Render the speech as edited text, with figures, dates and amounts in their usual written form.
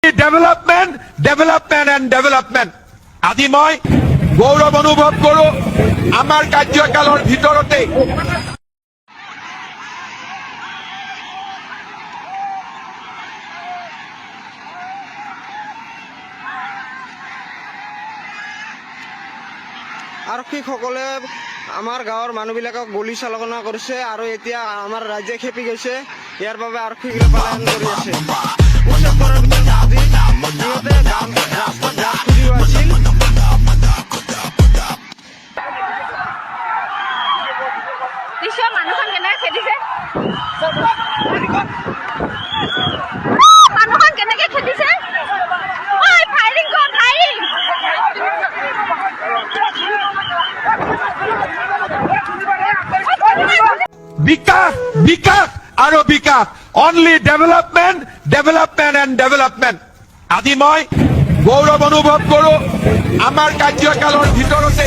Development development and development আজি মই গৌৰৱ অনুভৱ কৰো আমাৰ কাৰ্যকালৰ ভিতৰতে আৰক্ষীসকলে আমাৰ গাঁৱৰ মানুহবিলাকক গুলী চালনা কৰিছে আৰু এতিয়া আমাৰ ৰাজ্যে খেপি গৈছে। ইয়াৰ বাবে আৰক্ষীসকলে পালন কৰি আছে। মানুহখন কেনেকে খেদিছে বিকাশ বিকাশ আৰু বিকাশ only development development and development আজি মই গৌৰৱ অনুভৱ কৰো আমাৰ কাৰ্যকালৰ ভিতৰতে